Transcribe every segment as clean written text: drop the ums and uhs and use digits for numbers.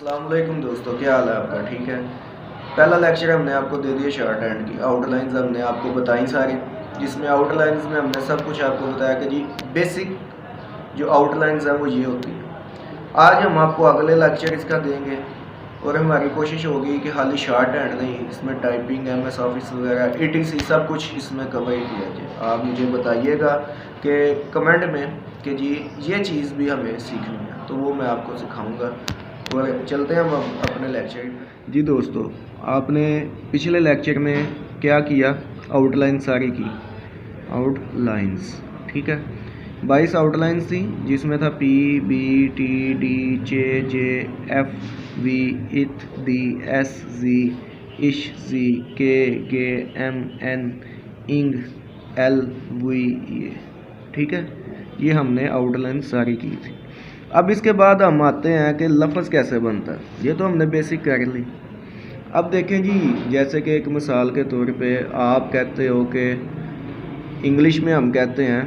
अस्सलाम वालेकुम दोस्तों, क्या हाल है आपका? ठीक है। पहला लेक्चर हमने आपको दे दिया शॉर्ट हैंड की, आउटलाइंस हमने आपको बताई सारी, जिसमें आउटलाइंस में हमने सब कुछ आपको बताया कि जी बेसिक जो आउटलाइंस हैं वो ये होती है। आज हम आपको अगले लेक्चर इसका देंगे और हमारी कोशिश होगी कि खाली शॉर्ट हैंड नहीं, इसमें टाइपिंग, MS ऑफिस वगैरह ETC सब कुछ इसमें कवर किया जाए। आप मुझे बताइएगा कि कमेंट में कि जी ये चीज़ भी हमें सीखनी है, तो वो मैं आपको सिखाऊंगा। और चलते हैं हम अपने लेक्चर। जी दोस्तों, आपने पिछले लेक्चर में क्या किया? आउटलाइन सारी की, आउटलाइंस, ठीक है। 22 आउटलाइंस थी, जिसमें था PBTD JF V IT D SZ ISH KGMN ING LV, ठीक है। ये हमने आउटलाइन सारी की थी। अब इसके बाद हम आते हैं कि लफ्ज़ कैसे बनता है। ये तो हमने बेसिक कर ली। अब देखें जी, जैसे कि एक मिसाल के तौर पे आप कहते हो कि इंग्लिश में हम कहते हैं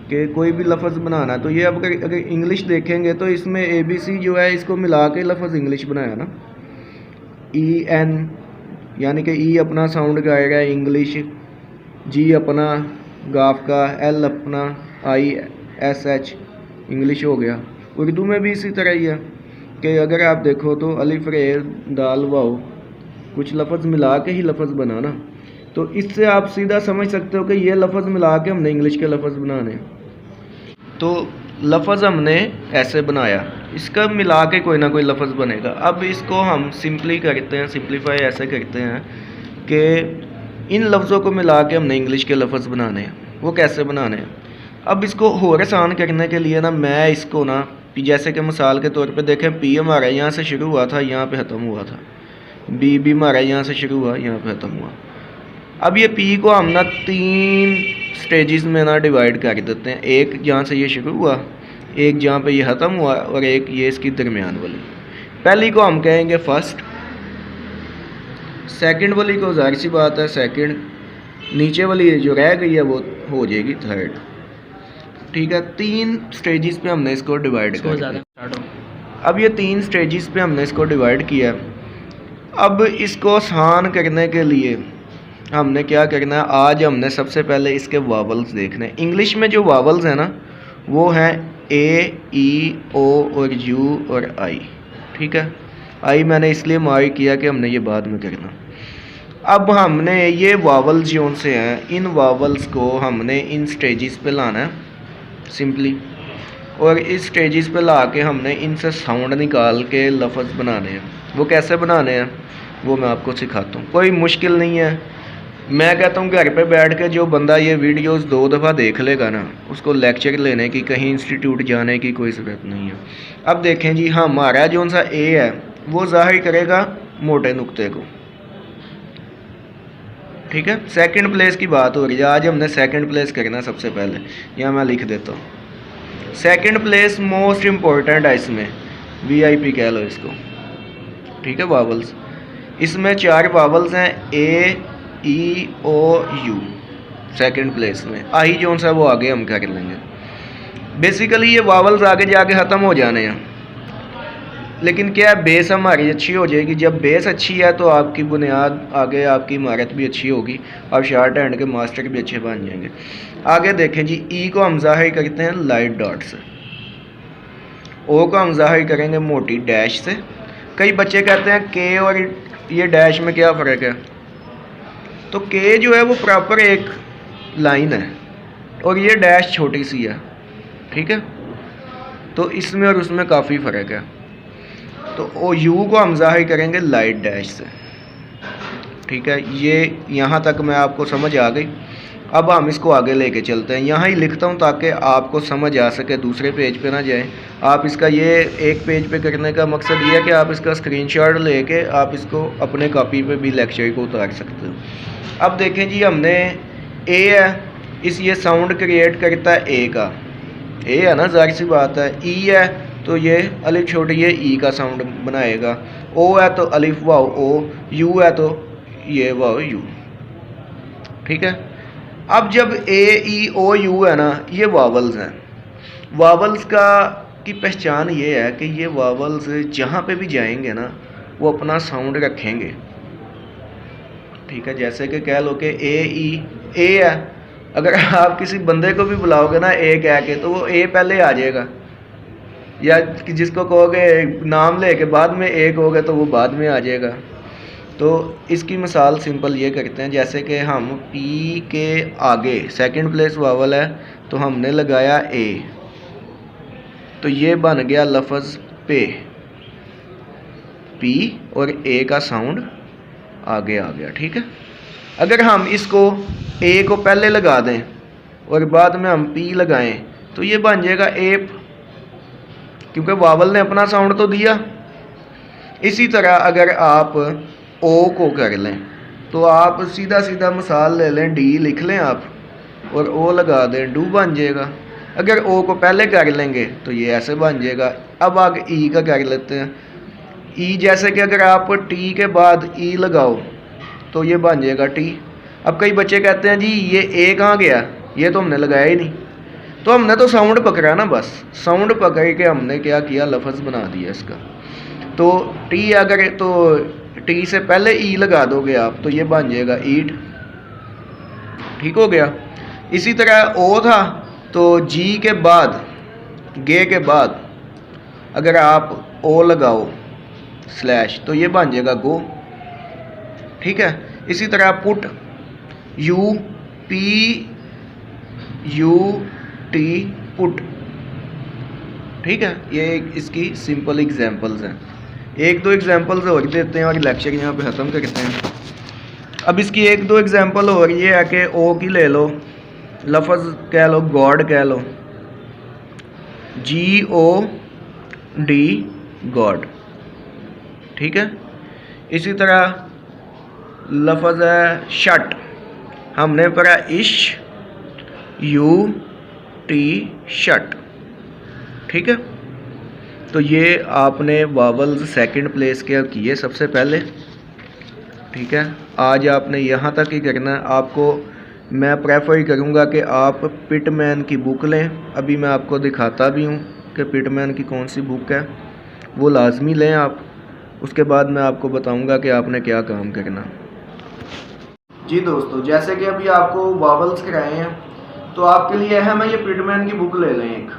कि कोई भी लफ्ज़ बनाना है, तो ये अब अगर इंग्लिश देखेंगे तो इसमें ABC जो है इसको मिला के लफ्ज़ इंग्लिश बनाया ना। EN यानी कि E अपना साउंड का आएगा इंग्लिश, G अपना गाफ का, L अपना ISH इंग्लिश हो गया। उर्दू में भी इसी तरह ही है कि अगर आप देखो तो अलिफ रे दाल वाओ, कुछ लफ्ज़ मिला के ही लफ्ज़ बनाना। तो इससे आप सीधा समझ सकते हो कि ये लफ्ज़ मिला के हमने इंग्लिश के लफ्ज़ बनाने। तो लफ्ज़ हमने ऐसे बनाया, इसका मिला के कोई ना कोई लफ्ज़ बनेगा। अब इसको हम सिंपली करते हैं, सिंप्लीफाई ऐसे करते हैं कि इन लफ्ज़ों को मिला के हमने इंग्लिश के लफ्ज़ बनाने हैं। वो कैसे बनाने हैं? अब इसको और आसान करने के लिए ना, मैं इसको ना, जैसे कि मिसाल के तौर पे देखें, P हमारा यहाँ से शुरू हुआ था, यहाँ पे ख़त्म हुआ था। B भी हमारा यहाँ से शुरू हुआ, यहाँ पे ख़त्म हुआ। अब ये P को हम ना 3 स्टेजेस में ना डिवाइड कर देते हैं। एक जहाँ से ये शुरू हुआ, एक जहाँ पे ये ख़त्म हुआ, और एक ये इसकी दरमियान वाली। पहली को हम कहेंगे फर्स्ट, सेकंड वाली को ज़ाहिर सी बात है सेकंड, नीचे वाली जो रह गई है वो हो जाएगी थर्ड, ठीक है। 3 स्टेजेस पे हमने इसको डिवाइड कर दिया। अब ये 3 स्टेजेस पे हमने इसको डिवाइड किया। अब इसको आसान करने के लिए हमने क्या करना है, आज हमने सबसे पहले इसके वावल्स देखने हैं। इंग्लिश में जो वावल्स हैं ना, वो हैं A, E, O और U और I, ठीक है। I मैंने इसलिए मार्क किया कि हमने ये बाद में करना। अब हमने ये वावल्स जो से हैं, इन वावल्स को हमने इन स्टेजेस पे लाना है सिंपली, और इस स्टेजेस पे ला के हमने इनसे साउंड निकाल के लफ्ज़ बनाने हैं। वो कैसे बनाने हैं वो मैं आपको सिखाता हूँ, कोई मुश्किल नहीं है। मैं कहता हूँ घर पे बैठ के जो बंदा ये वीडियोस 2 दफ़ा देख लेगा ना, उसको लेक्चर लेने की, कहीं इंस्टीट्यूट जाने की कोई ज़रूरत नहीं है। अब देखें जी, हमारा जो सा A है वो ज़ाहिर करेगा मोटे नुक्ते को, ठीक है। सेकंड प्लेस की बात हो रही है, आज हमने सेकंड प्लेस करना सबसे पहले। यहाँ मैं लिख देता हूँ सेकंड प्लेस मोस्ट इम्पोर्टेंट है, इसमें VIP कह लो इसको, ठीक है। वावल्स, इसमें 4 वावल्स हैं, A, E, O, U second place में। आई जो सा वो आगे हम कर लेंगे। बेसिकली ये वावल्स आगे जाके ख़त्म हो जाने हैं, लेकिन क्या है, बेस हमारी अच्छी हो जाएगी। जब बेस अच्छी है तो आपकी बुनियाद, आगे आपकी इमारत भी अच्छी होगी, आप शॉर्ट हैंड के मास्टर भी अच्छे बन जाएंगे। आगे देखें जी, E को हम ज़ाहिर करते हैं लाइट डॉट से, O को हम ज़ाहिर करेंगे मोटी डैश से। कई बच्चे कहते हैं K और ये डैश में क्या फ़र्क है, तो K जो है वो प्रॉपर एक लाइन है और ये डैश छोटी सी है, ठीक है। तो इसमें और उसमें काफ़ी फ़र्क है। तो U को हम ज़ाहिर करेंगे लाइट डैश से, ठीक है। ये यहाँ तक मैं आपको समझ आ गई। अब हम इसको आगे लेके चलते हैं। यहाँ ही लिखता हूँ ताकि आपको समझ आ सके, दूसरे पेज पे ना जाए आप। इसका ये एक पेज पे करने का मकसद ये है कि आप इसका स्क्रीनशॉट लेके आप इसको अपने कॉपी पे भी लेक्चर को उतार सकते हो। अब देखें जी, हमने A है, इस ये साउंड क्रिएट करता है A का, A है ना, ज़ाहिर सी बात है। E है तो ये अलिफ छोटी, ये E का साउंड बनाएगा। O है तो अलिफ वाओ O, U है तो ये वाओ U, ठीक है। अब जब A, E, O, U है ना, ये वावल्स हैं। वावल्स का इसकी पहचान ये है कि ये वावल्स जहाँ पे भी जाएंगे ना वो अपना साउंड रखेंगे। ठीक है, जैसे कि कह लो कि ए ई ए है, अगर आप किसी बंदे को भी बुलाओगे ना ए कह के तो वो ए पहले आ जाएगा, या जिसको कहोगे नाम लेके बाद में ए कहोगे तो वो बाद में आ जाएगा। तो इसकी मिसाल सिंपल ये करते हैं, जैसे कि हम पी के आगे सेकंड प्लेस वावल है तो हमने लगाया ए, तो ये बन गया लफ्ज़ पे, पी और ए का साउंड आगे आ गया। ठीक है, अगर हम इसको ए को पहले लगा दें और बाद में हम पी लगाएं तो ये बन जाएगा एप, क्योंकि वावल ने अपना साउंड तो दिया। इसी तरह अगर आप ओ को कर लें तो आप सीधा सीधा मिसाल ले लें, डी लिख लें आप और ओ लगा दें, डू बन जाएगा। अगर ओ को पहले कर लेंगे तो ये ऐसे बन जाएगा। अब आगे ई का कर लेते हैं, ई जैसे कि अगर आप टी के बाद ई लगाओ तो ये बन जाएगा टी। अब कई बच्चे कहते हैं जी ये ए कहाँ गया, ये तो हमने लगाया ही नहीं। तो हमने तो साउंड पकड़ा ना, बस साउंड पकड़ के हमने क्या किया, लफ्ज़ बना दिया इसका। तो टी अगर तो टी से पहले ई लगा दोगे आप तो ये बन जाएगा ईट। ठीक हो गया। इसी तरह ओ था तो जी के बाद गे के बाद अगर आप ओ लगाओ स्लैश तो ये बन जाएगा गो। ठीक है, इसी तरह put U P U T put. ठीक है, ये इसकी सिंपल एग्जांपल्स हैं। एक दो एग्जांपल्स और देते हैं और लेक्चर यहाँ पे ख़त्म करते हैं। अब इसकी एक दो एग्जांपल और ये है कि ओ की ले लो, लफ्ज़ कह लो गॉड कह लो, जी ओ डी गॉड। ठीक है, इसी तरह लफ्ज़ है शट, हमने पढ़ा इश यू टी शट। ठीक है, तो ये आपने वावल्स सेकंड प्लेस के किए सबसे पहले। ठीक है, आज आपने यहाँ तक ही करना है। आपको मैं प्रेफर करूँगा कि आप पिटमैन की बुक लें, अभी मैं आपको दिखाता भी हूँ कि पिटमैन की कौन सी बुक है, वो लाजमी लें आप। उसके बाद मैं आपको बताऊँगा कि आपने क्या काम करना। जी दोस्तों, जैसे कि अभी आपको वावल्स कराए हैं तो आपके लिए अहम है ये पिटमैन की बुक ले लें एक।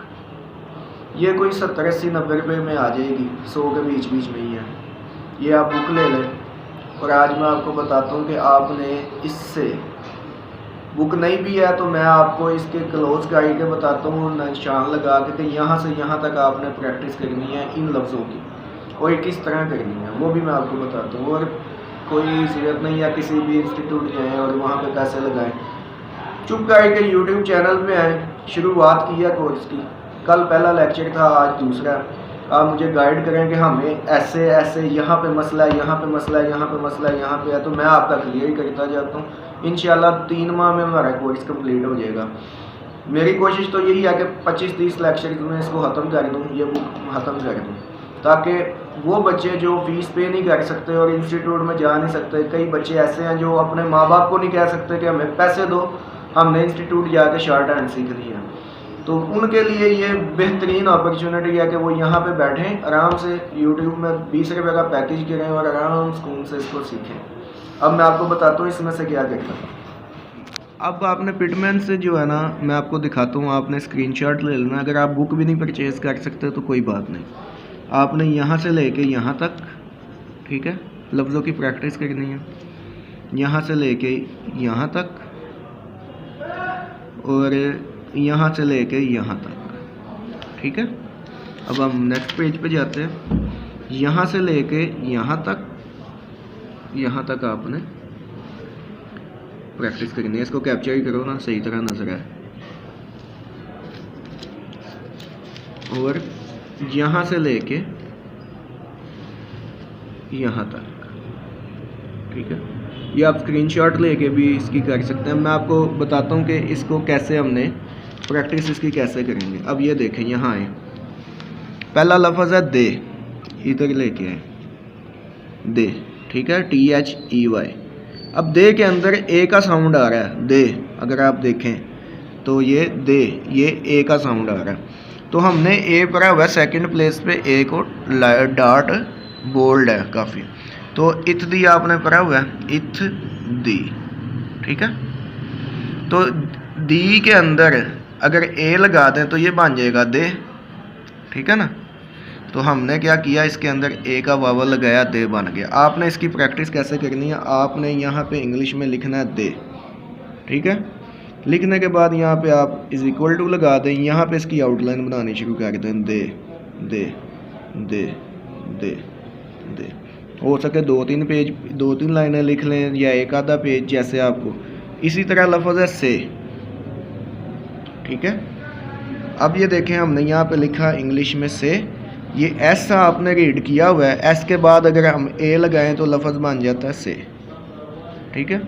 ये कोई 70 80 90 रुपये में आ जाएगी, 100 के बीच बीच में ही है। ये आप बुक ले लें और आज मैं आपको बताता हूँ कि आपने इससे, बुक नहीं भी है तो मैं आपको इसके क्लोज गाइड के बताता हूँ, निशान लगा के यहाँ से यहाँ तक आपने प्रैक्टिस करनी है इन लफ्ज़ों की, और किस तरह करनी है वो भी मैं आपको बताता हूँ। और कोई ज़रूरत नहीं है किसी भी इंस्टीट्यूट जाएँ और वहाँ पे पैसे लगाएं। चुप करके यूट्यूब चैनल पे आए, शुरुआत की है कोर्स की, कल पहला लेक्चर था, आज दूसरा। आप मुझे गाइड करें कि हमें ऐसे ऐसे यहाँ पे मसला है, यहाँ पे मसला है, यहाँ पे मसला है, यहाँ पे है, तो मैं आपका क्लियर करता जाता हूँ। इंशाल्लाह 3 माह में हमारा कोर्स कंप्लीट हो जाएगा। मेरी कोशिश तो यही है कि 25-30 लेक्चर में इसको ख़त्म कर दूँ, ये बुक ख़त्म कर दूँ, ताकि वो बच्चे जो फीस पे नहीं कर सकते और इंस्टीट्यूट में जा नहीं सकते, कई बच्चे ऐसे हैं जो अपने माँ बाप को नहीं कह सकते कि हमें पैसे दो, हमने इंस्टीट्यूट जाके शॉर्ट हैंड सीखनी है, तो उनके लिए ये बेहतरीन अपॉर्चुनिटी है कि वो यहाँ पे बैठें आराम से, यूट्यूब में 20 रुपये का पैकेज करें और आराम सुकून से इसको सीखें। अब मैं आपको बताता हूँ इसमें से क्या करना है। अब आपने पिटमैन से जो है ना, मैं आपको दिखाता हूँ, आपने स्क्रीनशॉट ले लेना। अगर आप बुक भी नहीं परचेज़ कर सकते तो कोई बात नहीं, आपने यहाँ से लेके यहाँ तक, ठीक है, लफ्ज़ों की प्रैक्टिस करनी है, यहाँ से लेके यहाँ तक और यहाँ से लेके यहाँ तक। ठीक है, अब हम नेक्स्ट पेज पे जाते हैं। यहाँ से लेके यहाँ तक आपने प्रैक्टिस करनी है। इसको कैप्चर ही करो ना, सही तरह नजर आए। और यहाँ से लेके यहाँ तक, ठीक है, ये आप स्क्रीनशॉट लेके भी इसकी कर सकते हैं। मैं आपको बताता हूँ कि इसको कैसे हमने प्रैक्टिस इसकी कैसे करेंगे। अब ये देखें, यहाँ आए, पहला लफ्ज़ है दे, इधर लेके आए दे, ठीक है, THEY। अब दे के अंदर ए का साउंड आ रहा है, दे, अगर आप देखें तो ये दे, ये ए का साउंड आ रहा है। तो हमने ए पढ़ा हुआ है, सेकंड प्लेस पे ए को डॉट बोल्ड है काफ़ी। तो इथ दी आपने पढ़ा हुआ है, इथ दी, ठीक है। तो दी के अंदर अगर ए लगा दें तो ये बन जाएगा दे, ठीक है ना। तो हमने क्या किया, इसके अंदर ए का वावल लगाया, दे बन गया। आपने इसकी प्रैक्टिस कैसे करनी है, आपने यहाँ पे इंग्लिश में लिखना है दे, ठीक है। लिखने के बाद यहाँ पे आप इज इक्वल टू लगा दें, यहाँ पे इसकी आउटलाइन बनानी शुरू कर दें, दे दे दे दे दे। हो सके 2-3 पेज, 2-3 लाइनें लिख लें या एक आधा पेज, जैसे आपको। इसी तरह लफ्ज़ है से, ठीक है। अब ये देखें हमने यहाँ पे लिखा इंग्लिश में से, ये एस आपने रीड किया हुआ है, एस के बाद अगर हम ए लगाएं तो लफ्ज़ बन जाता है से, ठीक है।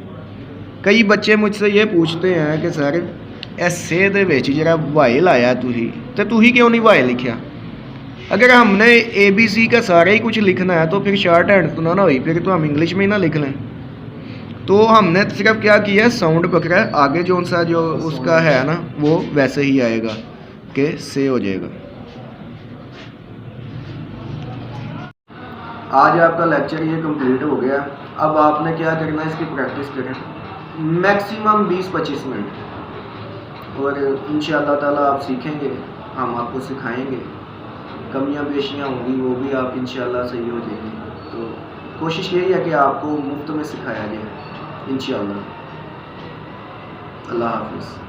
कई बच्चे मुझसे ये पूछते हैं कि सर एसे दे विच जरा वाई लाया तू ही क्यों नहीं वाई लिखा। अगर हमने ABC का सारा ही कुछ लिखना है तो फिर शॉर्ट हैंड तो ना हुई, फिर तो हम इंग्लिश में ही ना लिख लें। तो हमने सिर्फ क्या किया, साउंड पकड़ा है, आगे जो सा जो उसका है ना वो वैसे ही आएगा कि से हो जाएगा। आज आपका लेक्चर ये कंप्लीट हो गया। अब आपने क्या करना है, इसकी प्रैक्टिस करें मैक्सिमम 20-25 मिनट, और इंशाअल्लाह ताला आप सीखेंगे, हम आपको सिखाएंगे। कमियां पेशियां होंगी वो भी आप इंशाअल्लाह सही हो जाएंगी। तो कोशिश यही है कि आपको मुफ्त में सिखाया जाए इंशाअल्लाह। अल्लाह हाफिज़।